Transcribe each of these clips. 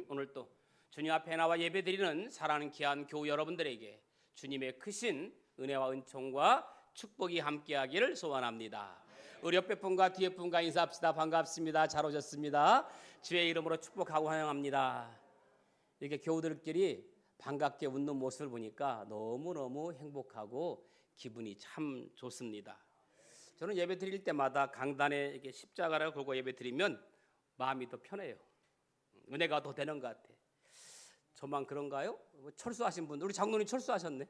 오늘 또 주님 앞에 나와 예배드리는 사랑하는 귀한 교우 여러분들에게 주님의 크신 은혜와 은총과 축복이 함께하기를 소원합니다. 우리 옆에 분과 뒤에 분과 인사합시다. 반갑습니다. 잘 오셨습니다. 주의 이름으로 축복하고 환영합니다. 이렇게 교우들끼리 반갑게 웃는 모습을 보니까 너무너무 행복하고 기분이 참 좋습니다. 저는 예배 드릴 때마다 강단에 이렇게 십자가를 걸고 예배 드리면 마음이 더 편해요. 은혜가 더 되는 것 같아. 저만 그런가요? 철수하신 분, 우리 장로님 철수하셨네.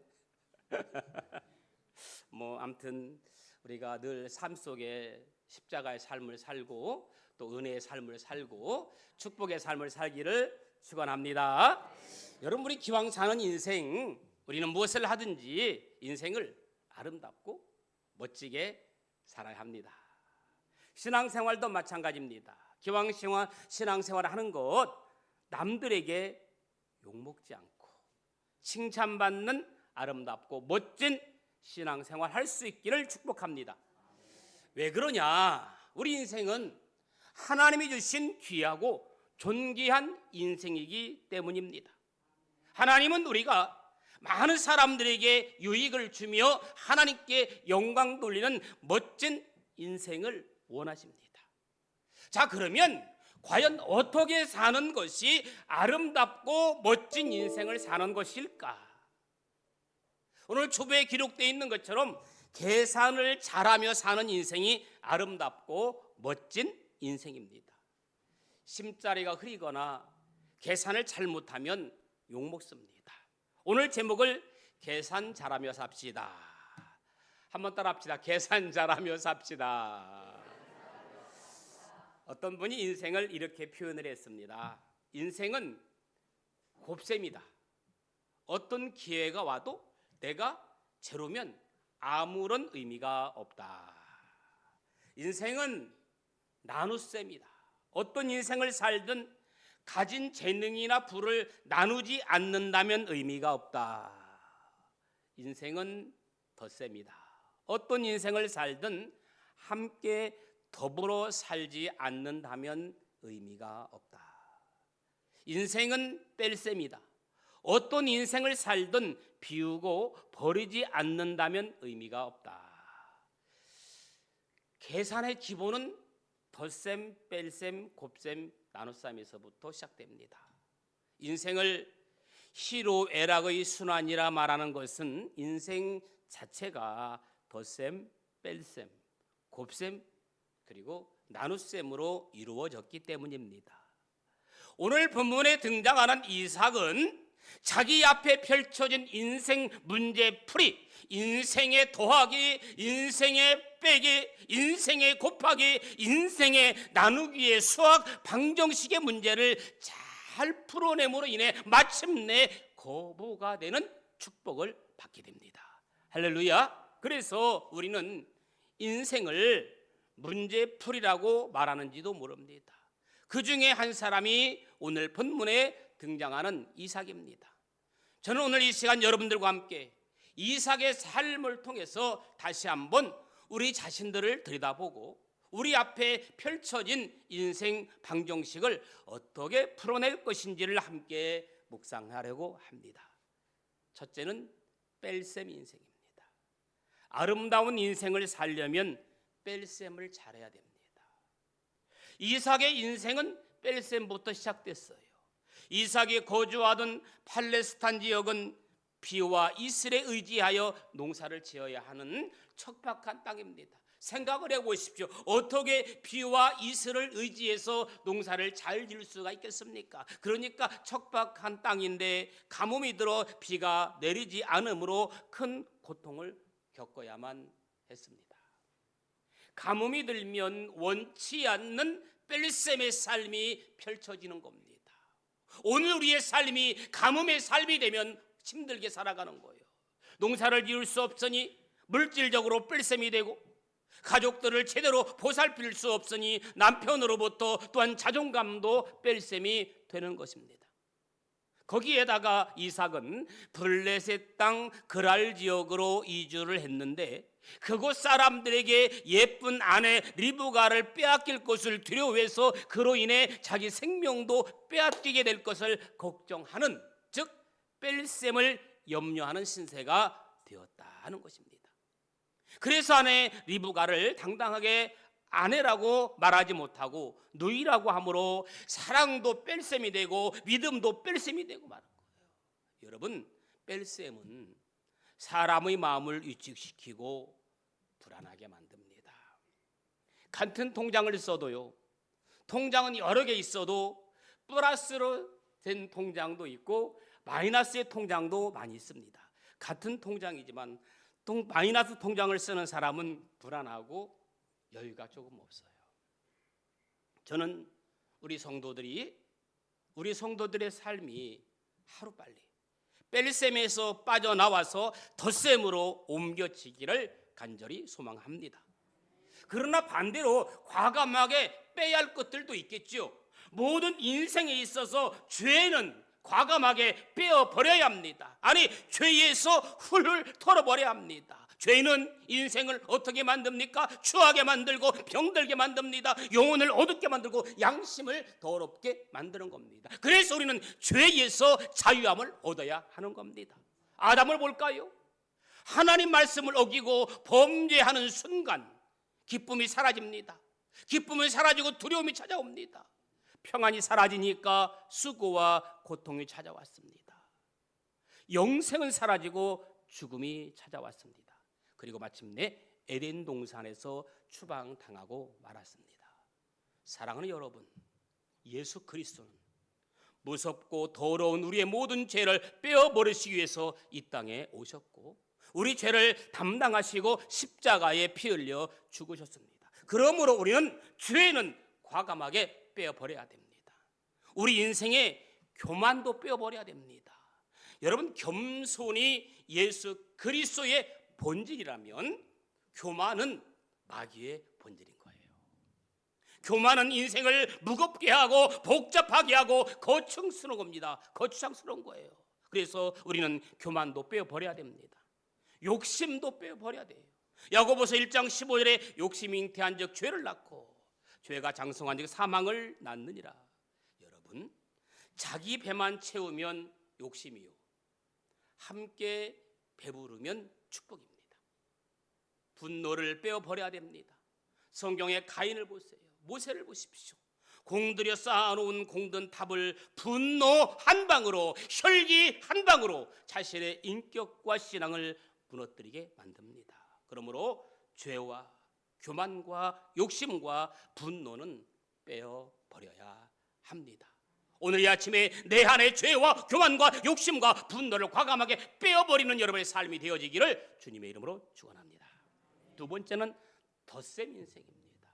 아무튼 우리가 늘 삶 속에 십자가의 삶을 살고 또 은혜의 삶을 살고 축복의 삶을 살기를 축원합니다. 여러분, 우리 기왕 사는 인생, 우리는 무엇을 하든지 인생을 아름답고 멋지게 살아야 합니다. 신앙생활도 마찬가지입니다. 기왕 신앙생활을 하는 것, 남들에게 욕먹지 않고 칭찬받는 아름답고 멋진 신앙생활 할 수 있기를 축복합니다. 왜 그러냐? 우리 인생은 하나님이 주신 귀하고 존귀한 인생이기 때문입니다. 하나님은 우리가 많은 사람들에게 유익을 주며 하나님께 영광 돌리는 멋진 인생을 원하십니다. 자, 그러면 과연 어떻게 사는 것이 아름답고 멋진 인생을 사는 것일까? 오늘 초부에 기록되어 있는 것처럼 계산을 잘하며 사는 인생이 아름답고 멋진 인생입니다. 심자리가 흐리거나 계산을 잘못하면 욕먹습니다. 오늘 제목을 계산 잘하며 삽시다. 한번 따라 합시다. 계산 잘하며 삽시다. 어떤 분이 인생을 이렇게 표현을 했습니다. 인생은 곱셈이다. 어떤 기회가 와도 내가 제로면 아무런 의미가 없다. 인생은 나눗셈이다. 어떤 인생을 살든 가진 재능이나 부를 나누지 않는다면 의미가 없다. 인생은 덧셈이다. 어떤 인생을 살든 함께 더불어 살지 않는다면 의미가 없다. 인생은 뺄셈이다. 어떤 인생을 살든 비우고 버리지 않는다면 의미가 없다. 계산의 기본은 덧셈, 뺄셈, 곱셈, 나눗셈에서부터 시작됩니다. 인생을 희로애락의 순환이라 말하는 것은 인생 자체가 덧셈, 뺄셈, 곱셈, 그리고 나눗셈으로 이루어졌기 때문입니다. 오늘 본문에 등장하는 이삭은 자기 앞에 펼쳐진 인생 문제풀이, 인생의 더하기, 인생의 빼기, 인생의 곱하기, 인생의 나누기의 수학 방정식의 문제를 잘 풀어냄으로 인해 마침내 거부가 되는 축복을 받게 됩니다. 할렐루야. 그래서 우리는 인생을 문제풀이라고 말하는지도 모릅니다. 그 중에 한 사람이 오늘 본문에 등장하는 이삭입니다. 저는 오늘 이 시간 여러분들과 함께 이삭의 삶을 통해서 다시 한번 우리 자신들을 들여다보고 우리 앞에 펼쳐진 인생 방정식을 어떻게 풀어낼 것인지를 함께 묵상하려고 합니다. 첫째는 뺄셈 인생입니다. 아름다운 인생을 살려면 뺄셈을 잘해야 됩니다. 이삭의 인생은 뺄셈부터 시작됐어요. 이삭이 거주하던 팔레스타인 지역은 비와 이슬에 의지하여 농사를 지어야 하는 척박한 땅입니다. 생각을 해보십시오. 어떻게 비와 이슬을 의지해서 농사를 잘 지을 수가 있겠습니까? 그러니까 척박한 땅인데 가뭄이 들어 비가 내리지 않으므로 큰 고통을 겪어야만 했습니다. 가뭄이 들면 원치 않는 뺄셈의 삶이 펼쳐지는 겁니다. 오늘 우리의 삶이 가뭄의 삶이 되면 힘들게 살아가는 거예요. 농사를 지을 수 없으니 물질적으로 뺄셈이 되고 가족들을 제대로 보살필 수 없으니 남편으로부터 또한 자존감도 뺄셈이 되는 것입니다. 거기에다가 이삭은 블레셋 땅 그랄 지역으로 이주를 했는데 그곳 사람들에게 예쁜 아내 리브가를 빼앗길 것을 두려워해서 그로 인해 자기 생명도 빼앗기게 될 것을 걱정하는, 즉 뺄셈을 염려하는 신세가 되었다는 것입니다. 그래서 아내 리브가를 당당하게 아내라고 말하지 못하고 누이라고 함으로 사랑도 뺄셈이 되고 믿음도 뺄셈이 되고 말한 거예요. 여러분, 뺄셈은 사람의 마음을 위축시키고 불안하게 만듭니다. 같은 통장을 써도요, 통장은 여러 개 있어도 플러스로 된 통장도 있고 마이너스의 통장도 많이 있습니다. 같은 통장이지만 마이너스 통장을 쓰는 사람은 불안하고 여유가 조금 없어요. 저는 우리 성도들의 삶이 하루빨리 뺄셈에서 빠져나와서 덧셈으로 옮겨지기를 간절히 소망합니다. 그러나 반대로 과감하게 빼야 할 것들도 있겠죠. 모든 인생에 있어서 죄는 과감하게 빼어버려야 합니다. 아니, 죄에서 훌훌 털어버려야 합니다. 죄는 인생을 어떻게 만듭니까? 추하게 만들고 병들게 만듭니다. 영혼을 어둡게 만들고 양심을 더럽게 만드는 겁니다. 그래서 우리는 죄에서 자유함을 얻어야 하는 겁니다. 아담을 볼까요? 하나님 말씀을 어기고 범죄하는 순간 기쁨이 사라집니다. 기쁨이 사라지고 두려움이 찾아옵니다. 평안이 사라지니까 수고와 고통이 찾아왔습니다. 영생은 사라지고 죽음이 찾아왔습니다. 그리고 마침내 에덴 동산에서 추방당하고 말았습니다. 사랑하는 여러분, 예수 그리스도는 무섭고 더러운 우리의 모든 죄를 빼어버리시기 위해서 이 땅에 오셨고 우리 죄를 담당하시고 십자가에 피 흘려 죽으셨습니다. 그러므로 우리는 죄는 과감하게 빼어버려야 됩니다. 우리 인생의 교만도 빼어버려야 됩니다. 여러분, 겸손이 예수 그리스도의 본질이라면 교만은 마귀의 본질인 거예요. 교만은 인생을 무겁게 하고 복잡하게 하고 거창스러운 겁니다. 거추장스러운 거예요. 그래서 우리는 교만도 빼어버려야 됩니다. 욕심도 빼어버려야 돼요. 야고보서 1장 15절에 욕심이 잉태한 즉 죄를 낳고 죄가 장성한 즉 사망을 낳느니라. 여러분, 자기 배만 채우면 욕심이요, 함께 배부르면 축복입니다. 분노를 빼어버려야 됩니다. 성경의 가인을 보세요. 모세를 보십시오. 공들여 쌓아놓은 공든 탑을 분노 한 방으로, 혈기 한 방으로 자신의 인격과 신앙을 무너뜨리게 만듭니다. 그러므로 죄와 교만과 욕심과 분노는 빼어버려야 합니다. 오늘 이 아침에 내 안의 죄와 교만과 욕심과 분노를 과감하게 빼어버리는 여러분의 삶이 되어지기를 주님의 이름으로 축원합니다. 두 번째는 덧셈 인생입니다.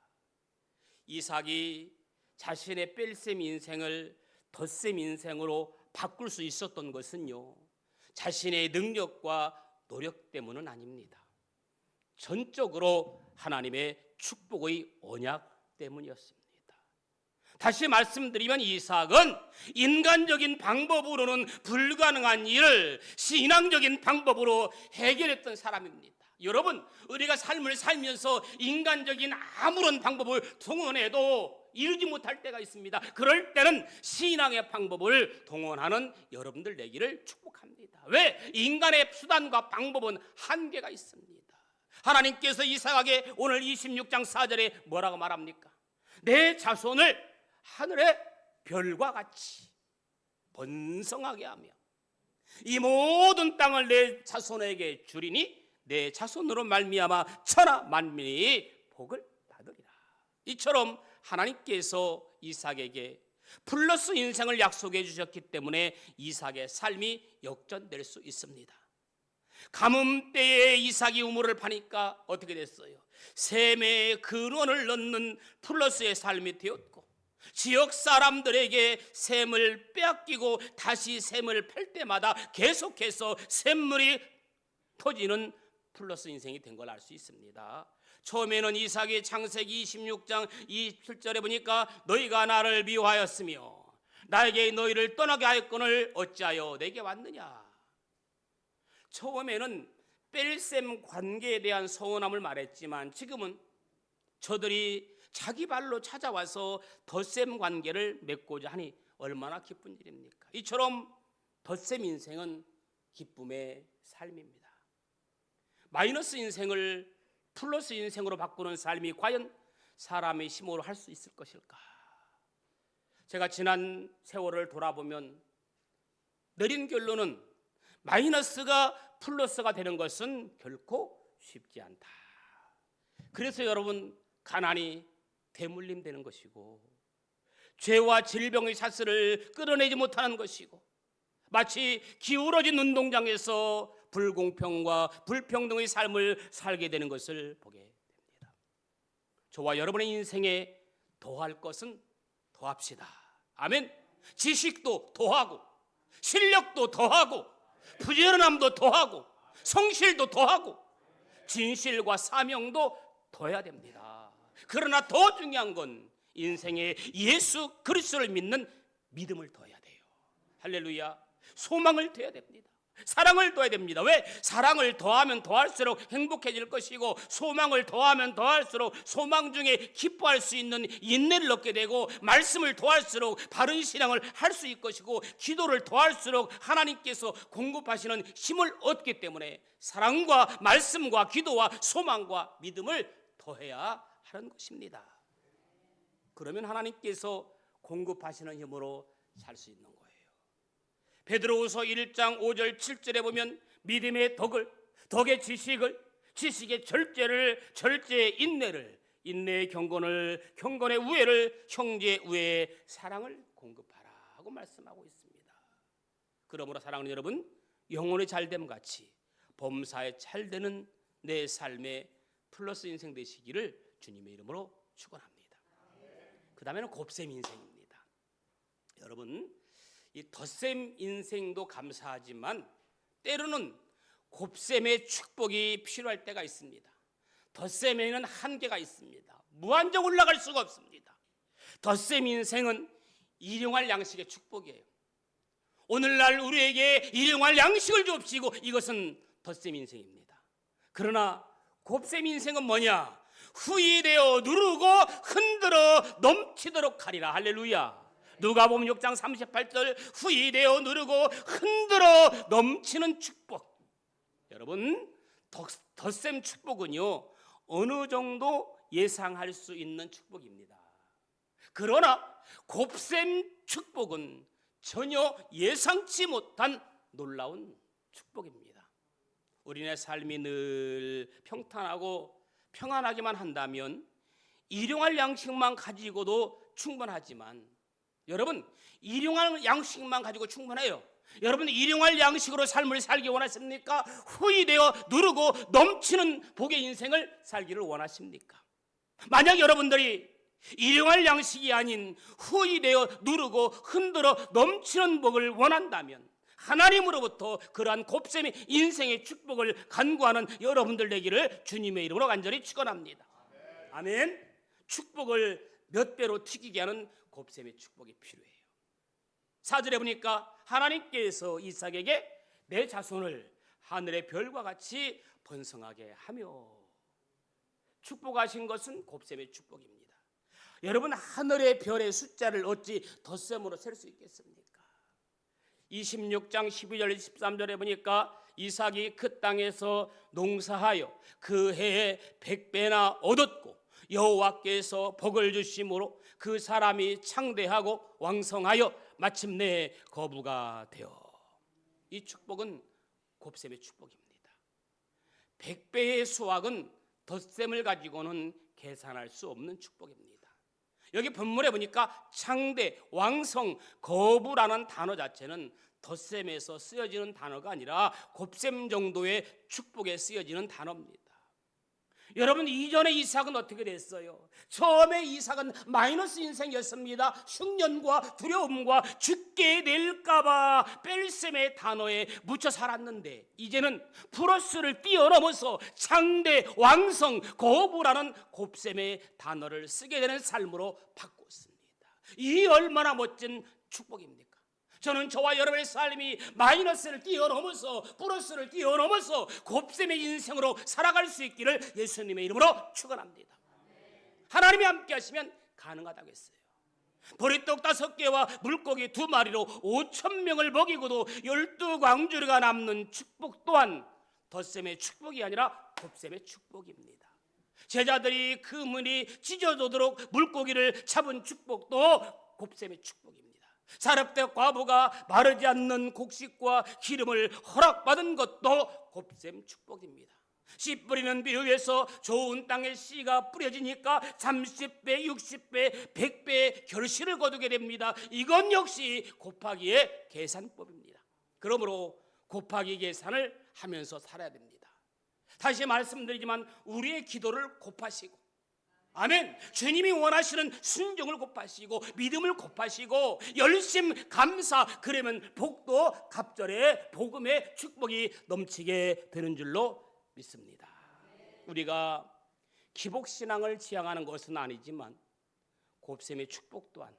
이삭이 자신의 뺄셈 인생을 덧셈 인생으로 바꿀 수 있었던 것은요, 자신의 능력과 노력 때문은 아닙니다. 전적으로 하나님의 축복의 언약 때문이었습니다. 다시 말씀드리면 이삭은 인간적인 방법으로는 불가능한 일을 신앙적인 방법으로 해결했던 사람입니다. 여러분, 우리가 삶을 살면서 인간적인 아무런 방법을 동원해도 이루지 못할 때가 있습니다. 그럴 때는 신앙의 방법을 동원하는 여러분들 되기를 축복합니다. 왜? 인간의 수단과 방법은 한계가 있습니다. 하나님께서 이삭에게 오늘 26장 4절에 뭐라고 말합니까? 내 자손을 하늘의 별과 같이 번성하게 하며 이 모든 땅을 내 자손에게 주리니 내 자손으로 말미암아 천하 만민이 복을 받으리라. 이처럼 하나님께서 이삭에게 플러스 인생을 약속해 주셨기 때문에 이삭의 삶이 역전될 수 있습니다. 가뭄 때에 이삭이 우물을 파니까 어떻게 됐어요? 샘의 근원을 넣는 플러스의 삶이 되었고, 지역 사람들에게 샘을 빼앗기고 다시 샘을 팔 때마다 계속해서 샘물이 터지는 플러스 인생이 된 걸 알 수 있습니다. 처음에는 이삭이 창세기 26장 27절에 보니까 너희가 나를 미워하였으며 나에게 너희를 떠나게 하였거늘 어찌하여 내게 왔느냐. 처음에는 뺄셈 관계에 대한 서운함을 말했지만 지금은 저들이 자기 발로 찾아와서 덧셈 관계를 맺고자 하니 얼마나 기쁜 일입니까? 이처럼 덧셈 인생은 기쁨의 삶입니다. 마이너스 인생을 플러스 인생으로 바꾸는 삶이 과연 사람의 힘으로 할 수 있을 것일까? 제가 지난 세월을 돌아보면 내린 결론은 마이너스가 플러스가 되는 것은 결코 쉽지 않다. 그래서 여러분, 가난이 대물림되는 것이고 죄와 질병의 사슬을 끌어내지 못하는 것이고 마치 기울어진 운동장에서 불공평과 불평등의 삶을 살게 되는 것을 보게 됩니다. 저와 여러분의 인생에 더할 것은 더합시다. 아멘. 지식도 더하고 실력도 더하고 부지런함도 더하고 성실도 더하고 진실과 사명도 더해야 됩니다. 그러나 더 중요한 건 인생에 예수 그리스도를 믿는 믿음을 더해야 돼요. 할렐루야. 소망을 더해야 됩니다. 사랑을 더해야 됩니다. 왜? 사랑을 더하면 더할수록 행복해질 것이고 소망을 더하면 더할수록 소망 중에 기뻐할 수 있는 인내를 얻게 되고 말씀을 더할수록 바른 신앙을 할 수 있을 것이고 기도를 더할수록 하나님께서 공급하시는 힘을 얻기 때문에 사랑과 말씀과 기도와 소망과 믿음을 더해야 하는 것입니다. 그러면 하나님께서 공급하시는 힘으로 살 수 있는 거예요. 베드로후서 1장 5절 7절에 보면 믿음의 덕의 지식을, 지식의 절제의 인내를, 인내의 경건을, 경건의 우애를, 형제의 우애의 사랑을 공급하라 하고 말씀하고 있습니다. 그러므로 사랑하는 여러분, 영혼의 잘됨 같이 범사에 잘되는 내 삶의 플러스 인생 되시기를 주님의 이름으로 축원합니다. 그 다음에는 곱셈 인생입니다. 여러분, 이 덧셈 인생도 감사하지만 때로는 곱셈의 축복이 필요할 때가 있습니다. 덧셈에는 한계가 있습니다. 무한정 올라갈 수가 없습니다. 덧셈 인생은 일용할 양식의 축복이에요. 오늘날 우리에게 일용할 양식을 줍시고 이것은 덧셈 인생입니다. 그러나 곱셈 인생은 뭐냐? 후히되어 누르고 흔들어 넘치도록 하리라. 할렐루야. 누가복음 6장 38절 후히되어 누르고 흔들어 넘치는 축복. 여러분, 덧셈 축복은요 어느 정도 예상할 수 있는 축복입니다. 그러나 곱셈 축복은 전혀 예상치 못한 놀라운 축복입니다. 우리네 삶이 늘 평탄하고 평안하기만 한다면 일용할 양식만 가지고도 충분하지만 여러분, 일용할 양식만 가지고 충분해요. 여러분, 일용할 양식으로 삶을 살기 원하십니까? 후히되어 누르고 넘치는 복의 인생을 살기를 원하십니까? 만약 여러분들이 일용할 양식이 아닌 후히되어 누르고 흔들어 넘치는 복을 원한다면 하나님으로부터 그러한 곱셈의 인생의 축복을 간구하는 여러분들 되기를 주님의 이름으로 간절히 축원합니다. 아멘. 축복을 몇 배로 튀기게 하는 곱셈의 축복이 필요해요. 4절에 보니까 하나님께서 이삭에게 내 자손을 하늘의 별과 같이 번성하게 하며, 축복하신 것은 곱셈의 축복입니다. 여러분, 하늘의 별의 숫자를 어찌 덧셈으로 셀 수 있겠습니까? 26장 12절 13절에 보니까 이삭이 그 땅에서 농사하여 그 해에 100배나 얻었고 여호와께서 복을 주심으로 그 사람이 창대하고 왕성하여 마침내 거부가 되어. 이 축복은 곱셈의 축복입니다. 100배의 수확은 덧셈을 가지고는 계산할 수 없는 축복입니다. 여기 본문에 보니까 창대, 왕성, 거부라는 단어 자체는 덧셈에서 쓰여지는 단어가 아니라 곱셈 정도의 축복에 쓰여지는 단어입니다. 여러분, 이전에 이삭은 어떻게 됐어요? 처음에 이삭은 마이너스 인생이었습니다. 흉년과 두려움과 죽게 될까봐 뺄셈의 단어에 묻혀 살았는데 이제는 플러스를 뛰어넘어서 창대, 왕성, 거부라는 곱셈의 단어를 쓰게 되는 삶으로 바꿨습니다. 이 얼마나 멋진 축복입니까? 저는 저와 여러분의 삶이 마이너스를 뛰어넘어서 플러스를 뛰어넘어서 곱셈의 인생으로 살아갈 수 있기를 예수님의 이름으로 축원합니다. 하나님이 함께 하시면 가능하다고 했어요. 보리떡 5개와 물고기 2마리로 5,000명을 먹이고도 12광주리가 남는 축복 또한 덧셈의 축복이 아니라 곱셈의 축복입니다. 제자들이 그물이 찢어지도록 물고기를 잡은 축복도 곱셈의 축복입니다. 사렙대 과부가 마르지 않는 곡식과 기름을 허락받은 것도 곱셈 축복입니다. 씨 뿌리는 비유에서 좋은 땅에 씨가 뿌려지니까 30배, 60배, 100배의 결실을 거두게 됩니다. 이건 역시 곱하기의 계산법입니다. 그러므로 곱하기 계산을 하면서 살아야 됩니다. 다시 말씀드리지만 우리의 기도를 곱하시고, 아멘, 주님이 원하시는 순종을 곱하시고 믿음을 곱하시고 열심 감사, 그러면 복도 갑절에 복음의 축복이 넘치게 되는 줄로 믿습니다. 우리가 기복신앙을 지향하는 것은 아니지만 곱셈의 축복 또한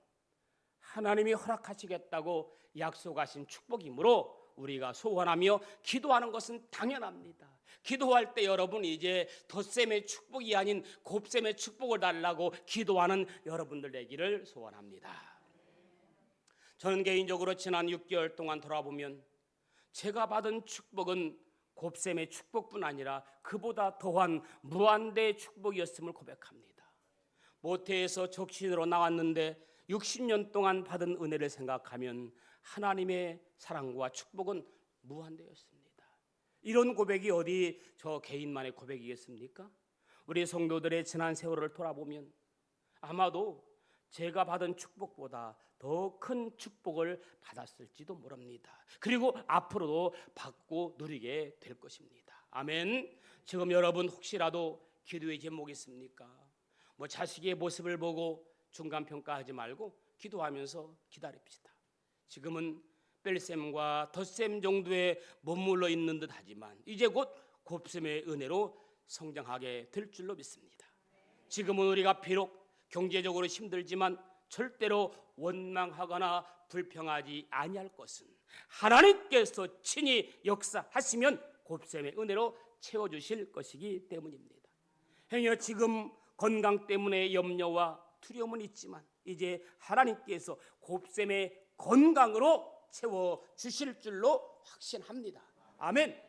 하나님이 허락하시겠다고 약속하신 축복이므로 우리가 소원하며 기도하는 것은 당연합니다. 기도할 때 여러분, 이제 덧셈의 축복이 아닌 곱셈의 축복을 달라고 기도하는 여러분들 되기를 소원합니다. 저는 개인적으로 지난 6개월 동안 돌아보면 제가 받은 축복은 곱셈의 축복뿐 아니라 그보다 더한 무한대의 축복이었음을 고백합니다. 모태에서 적신으로 나왔는데 60년 동안 받은 은혜를 생각하면 하나님의 사랑과 축복은 무한대였습니다. 이런 고백이 어디 저 개인만의 고백이겠습니까? 우리 성도들의 지난 세월을 돌아보면 아마도 제가 받은 축복보다 더 큰 축복을 받았을지도 모릅니다. 그리고 앞으로도 받고 누리게 될 것입니다. 아멘. 지금 여러분 혹시라도 기도의 제목이 있습니까? 자식의 모습을 보고 중간평가하지 말고 기도하면서 기다립시다. 지금은 뺄셈과 덧셈 정도에 머물러 있는 듯 하지만 이제 곧 곱셈의 은혜로 성장하게 될 줄로 믿습니다. 지금은 우리가 비록 경제적으로 힘들지만 절대로 원망하거나 불평하지 아니할 것은 하나님께서 친히 역사하시면 곱셈의 은혜로 채워주실 것이기 때문입니다. 행여 지금 건강 때문에 염려와 두려움은 있지만 이제 하나님께서 곱셈의 건강으로 채워주실 줄로 확신합니다. 아멘.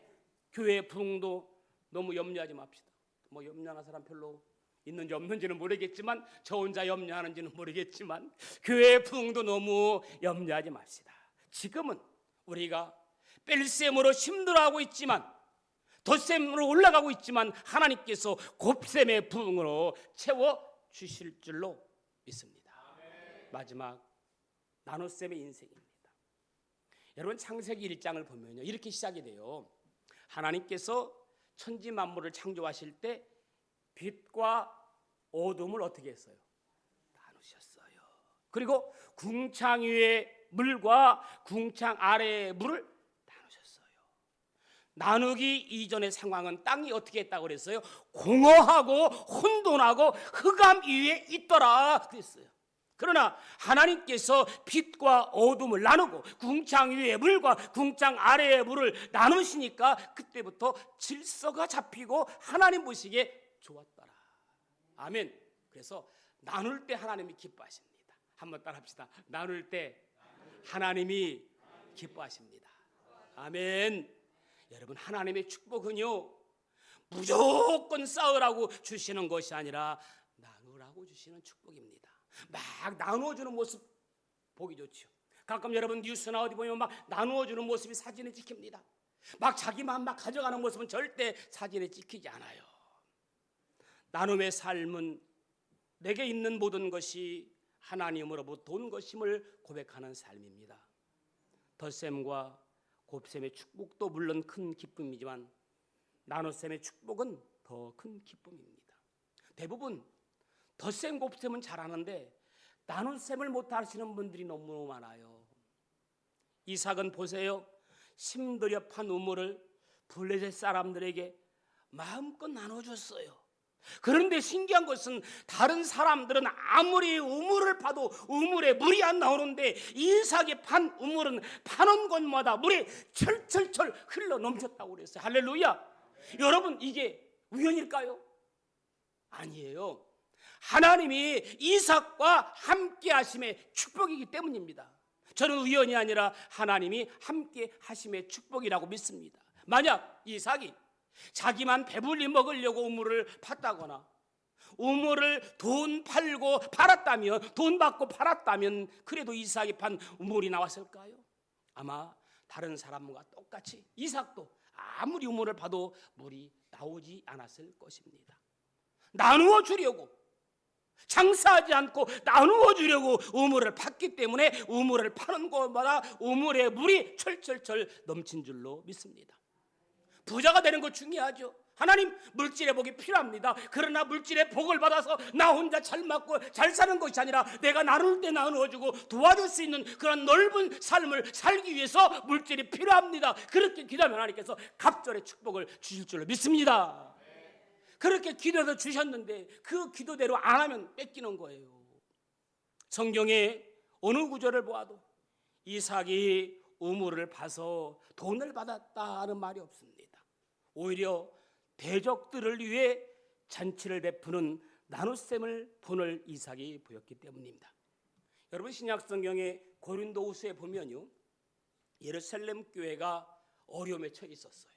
교회 부흥도 너무 염려하지 맙시다. 염려하는 사람 별로 있는지 없는지는 모르겠지만, 저 혼자 염려하는지는 모르겠지만 교회 부흥도 너무 염려하지 맙시다. 지금은 우리가 뺄셈으로 힘들어하고 있지만 덧셈으로 올라가고 있지만 하나님께서 곱셈의 부흥으로 채워주실 줄로 믿습니다. 마지막 나눗셈의 인생입니다. 여러분, 창세기 1장을 보면요, 이렇게 시작이 돼요. 하나님께서 천지 만물을 창조하실 때 빛과 어둠을 어떻게 했어요? 나누셨어요. 그리고 궁창 위의 물과 궁창 아래의 물을 나누셨어요. 나누기 이전의 상황은 땅이 어떻게 했다고 그랬어요? 공허하고 혼돈하고 흑암 위에 있더라 그랬어요. 그러나 하나님께서 빛과 어둠을 나누고 궁창 위의 물과 궁창 아래의 물을 나누시니까 그때부터 질서가 잡히고 하나님 보시기에 좋았더라. 아멘. 그래서 나눌 때 하나님이 기뻐하십니다. 한번 따라 합시다. 나눌 때 하나님이 기뻐하십니다. 아멘. 여러분, 하나님의 축복은요, 무조건 쌓으라고 주시는 것이 아니라 나누라고 주시는 축복입니다. 막 나누어주는 모습 보기 좋죠. 가끔 여러분 뉴스나 어디 보면 막 나누어주는 모습이 사진에 찍힙니다. 막 자기만 막 가져가는 모습은 절대 사진에 찍히지 않아요. 나눔의 삶은 내게 있는 모든 것이 하나님으로부터 온 것임을 고백하는 삶입니다. 덧셈과 곱셈의 축복도 물론 큰 기쁨이지만 나눗셈의 축복은 더 큰 기쁨입니다. 대부분 덧셈 곱셈은 잘하는데 나눗셈을 못하시는 분들이 너무 많아요. 이삭은 보세요, 심들여 판 우물을 블레셋 사람들에게 마음껏 나눠줬어요. 그런데 신기한 것은 다른 사람들은 아무리 우물을 파도 우물에 물이 안 나오는데 이삭이 판 우물은 파는 곳마다 물이 철철철 흘러 넘쳤다고 그랬어요. 할렐루야. 여러분, 이게 우연일까요? 아니에요. 하나님이 이삭과 함께 하심의 축복이기 때문입니다. 저는 우연이 아니라 하나님이 함께 하심의 축복이라고 믿습니다. 만약 이삭이 자기만 배불리 먹으려고 우물을 팠다거나 우물을 돈 받고 팔았다면 그래도 이삭이 판 우물이 나왔을까요? 아마 다른 사람과 똑같이 이삭도 아무리 우물을 파도 물이 나오지 않았을 것입니다. 나누어 주려고, 장사하지 않고 나누어 주려고 우물을 팠기 때문에 우물을 파는 곳마다 우물에 물이 철철철 넘친 줄로 믿습니다. 부자가 되는 거 중요하죠. 하나님, 물질의 복이 필요합니다. 그러나 물질의 복을 받아서 나 혼자 잘 먹고 잘 사는 것이 아니라 내가 나눌 때 나누어주고 도와줄 수 있는 그런 넓은 삶을 살기 위해서 물질이 필요합니다. 그렇게 기도하면 하나님께서 갑절의 축복을 주실 줄로 믿습니다. 그렇게 기도해서 주셨는데 그 기도대로 안 하면 뺏기는 거예요. 성경에 어느 구절을 보아도 이삭이 우물을 파서 돈을 받았다는 말이 없습니다. 오히려 대적들을 위해 잔치를 베푸는 나눗셈을 돈을 이삭이 보였기 때문입니다. 여러분, 신약 성경의 고린도후서에 보면요, 예루살렘 교회가 어려움에 처해 있었어요.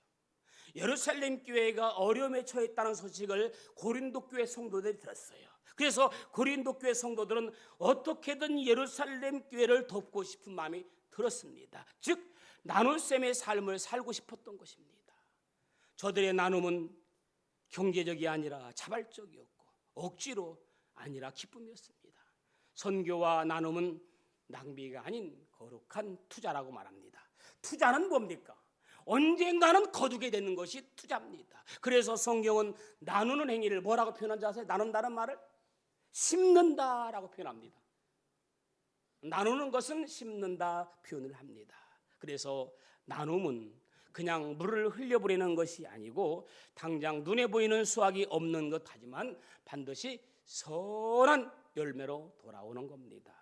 예루살렘 교회가 어려움에 처했다는 소식을 고린도 교회 성도들이 들었어요. 그래서 고린도 교회 성도들은 어떻게든 예루살렘 교회를 돕고 싶은 마음이 들었습니다. 즉 나눗셈의 삶을 살고 싶었던 것입니다. 저들의 나눔은 경제적이 아니라 자발적이었고 억지로 아니라 기쁨이었습니다. 선교와 나눔은 낭비가 아닌 거룩한 투자라고 말합니다. 투자는 뭡니까? 언젠가는 거두게 되는 것이 투자입니다. 그래서 성경은 나누는 행위를 뭐라고 표현한지 아세요? 나눈다는 말을 심는다라고 표현합니다. 나누는 것은 심는다 표현을 합니다. 그래서 나눔은 그냥 물을 흘려버리는 것이 아니고 당장 눈에 보이는 수확이 없는 것 하지만 반드시 선한 열매로 돌아오는 겁니다.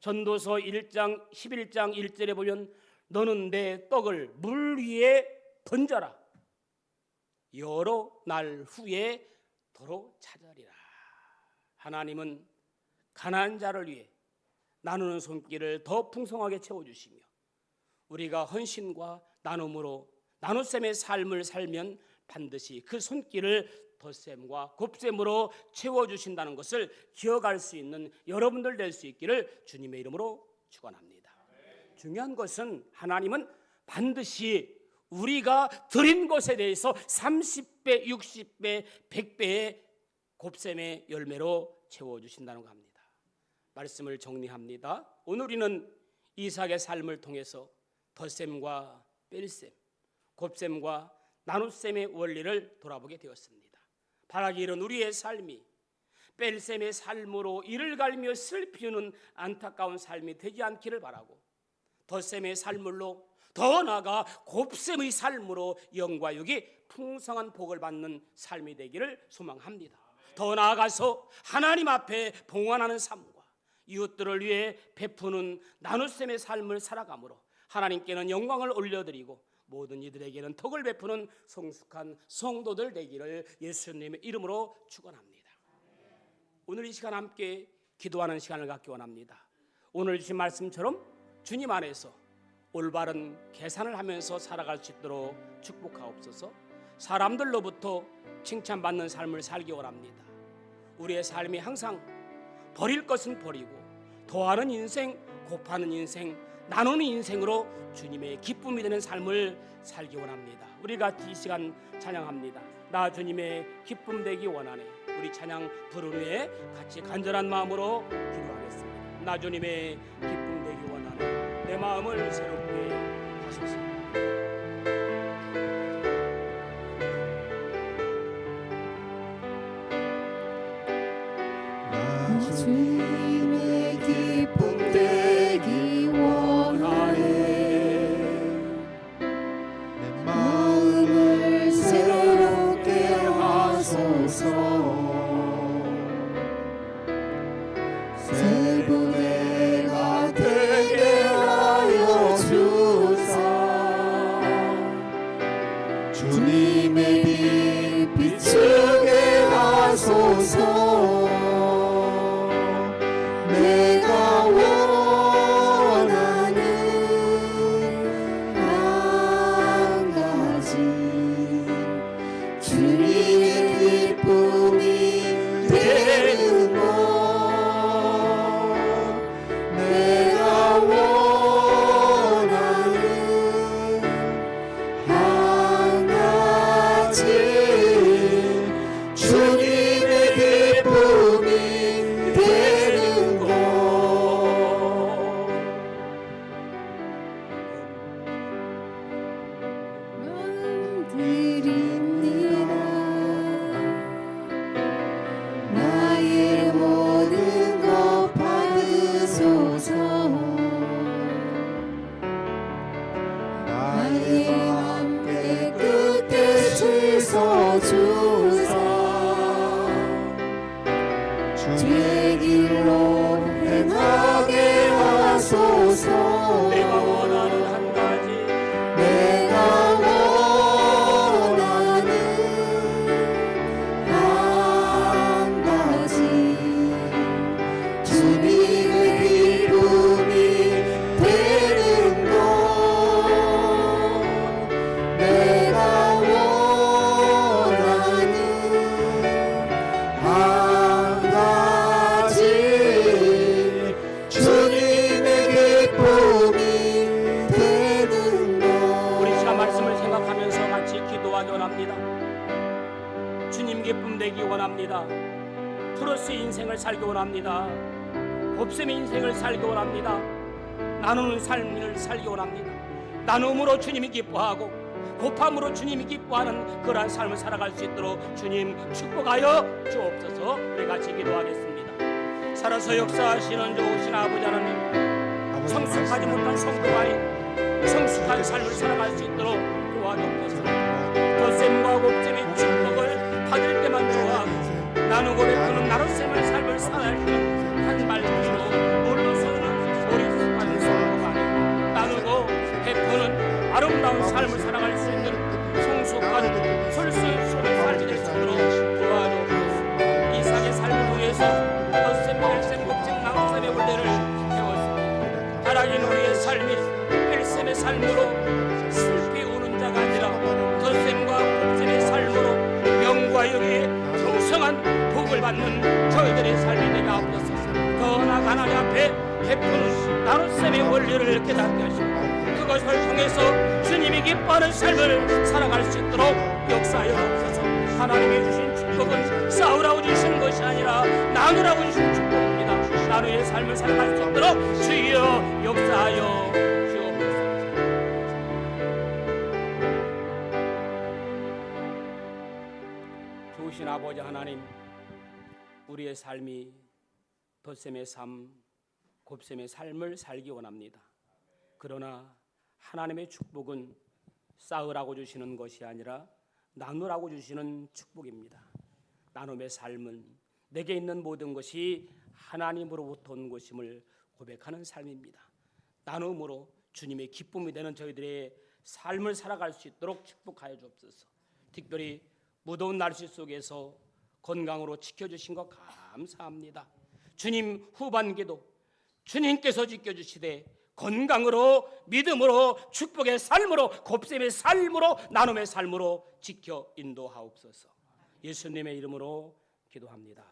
전도서 1장 11장 1절에 보면 너는 내 떡을 물 위에 던져라. 여러 날 후에 도로 찾으리라. 하나님은 가난한 자를 위해 나누는 손길을 더 풍성하게 채워주시며 우리가 헌신과 나눔으로 나눗셈의 삶을 살면 반드시 그 손길을 덧셈과 곱셈으로 채워주신다는 것을 기억할 수 있는 여러분들 될 수 있기를 주님의 이름으로 축원합니다. 중요한 것은 하나님은 반드시 우리가 드린 것에 대해서 30배, 60배, 100배의 곱셈의 열매로 채워주신다는 거 합니다. 말씀을 정리합니다. 오늘 우리는 이삭의 삶을 통해서 덧셈과 뺄셈, 곱셈과 나눗셈의 원리를 돌아보게 되었습니다. 바라기는 우리의 삶이 뺄셈의 삶으로 이를 갈며 슬피우는 안타까운 삶이 되지 않기를 바라고 덧셈의 삶으로 더 나아가 곱셈의 삶으로 영과 육이 풍성한 복을 받는 삶이 되기를 소망합니다. 더 나아가서 하나님 앞에 봉헌하는 삶과 이웃들을 위해 베푸는 나눗셈의 삶을 살아가므로 하나님께는 영광을 올려드리고 모든 이들에게는 덕을 베푸는 성숙한 성도들 되기를 예수님의 이름으로 축원합니다. 오늘 이 시간 함께 기도하는 시간을 갖기 원합니다. 오늘 주신 말씀처럼 주님 안에서 올바른 계산을 하면서 살아갈 수 있도록 축복하옵소서. 사람들로부터 칭찬받는 삶을 살기 원합니다. 우리의 삶이 항상 버릴 것은 버리고 더하는 인생, 곱하는 인생, 나누는 인생으로 주님의 기쁨이 되는 삶을 살기 원합니다. 우리가 이 시간 찬양합니다. 나 주님의 기쁨 되기 원하네. 우리 찬양 부른 후에 같이 간절한 마음으로 기도하겠습니다. 나 주님의 기쁨 되기 원하네. 내 마음을 새롭게 하소서. 나 주님의 기쁨 되기 원하네. 내 마음을 새롭게 하소서. 주소서. 내가 원하는 한 가지 주님의 기쁨이 되는 것. 내가 원하는 한 가지 주님의 기쁨이 되는 것. 드립니다. 나의 모든 것 받으소서. 나의 맘 깨끗이 씻어주사. 주의 길로 행하게 하소서. 내가 원하는 한 가지 내가 원하는 한 가지 주님의 기쁨이 되는 것. 내가 원하는 한 가지 주님의 기쁨이 되는 것. 우리 시간 말씀을 생각하면서 같이 기도하기 원합니다. 주님 기쁨 되기 원합니다. 프로스 인생을 살기 원합니다. 곱셈의 인생을 살기 원합니다. 나누는 삶을 살기 원합니다. 나눔으로 주님이 기뻐하고 곱함으로 주님이 기뻐하는 그러한 삶을 살아갈 수 있도록 주님 축복하여 주옵소서. 우리 같이 기도하겠습니다. 살아서 역사하시는 좋으신 아버지 하나님, 성숙하지 못한 성도와의 성숙한 삶을 살아갈 수 있도록 도와주옵소서. 덧셈과 곱셈의 축복을 받을 때만 좋아하고 나누고 베푸는 나눗셈의 삶을 살아가는 한 말씀으로 물러서는 우리 습관을 성도가 나누고 베푸는 아름다운 삶을 살아갈 수 있는 성숙한 솔선수범의 삶이 될 수 있도록 도와주옵소서. 이삭의 삶을 통해서 덧셈, 뺄셈, 곱셈, 나눗셈의 원리를 배웠습니다. 하나님 우리의 삶이 뺄셈의 삶으로 슬피 우는 자가 아니라 덧셈과 곱셈의 삶으로 명과 영의 풍성한 복을 받는 저희들의 삶이 되게 하옵소서. 더 나아가 하나님 앞에 베푸는 나눗셈의 원리를 깨닫게 하시고 그것을 통해서 주님이 기뻐하는 삶을 살아갈 수 있도록 역사하여 주옵소서. 하나님이 주신 축복은 싸우라고 주신 것이 아니라 나누라고 주신 축복입니다. 나누의 삶을 살아갈 수 있도록 주여 역사하여 주옵소서. 좋으신 아버지 하나님, 우리의 삶이 덧셈의 삶, 곱셈의 삶을 살기 원합니다. 그러나 하나님의 축복은 쌓으라고 주시는 것이 아니라 나누라고 주시는 축복입니다. 나눔의 삶은 내게 있는 모든 것이 하나님으로부터 온 것임을 고백하는 삶입니다. 나눔으로 주님의 기쁨이 되는 저희들의 삶을 살아갈 수 있도록 축복하여 주옵소서. 특별히 무더운 날씨 속에서 건강으로 지켜주신 것 감사합니다. 주님 후반기도 주님께서 지켜주시되 건강으로 믿음으로 축복의 삶으로 곱셈의 삶으로 나눔의 삶으로 지켜 인도하옵소서. 예수님의 이름으로 기도합니다.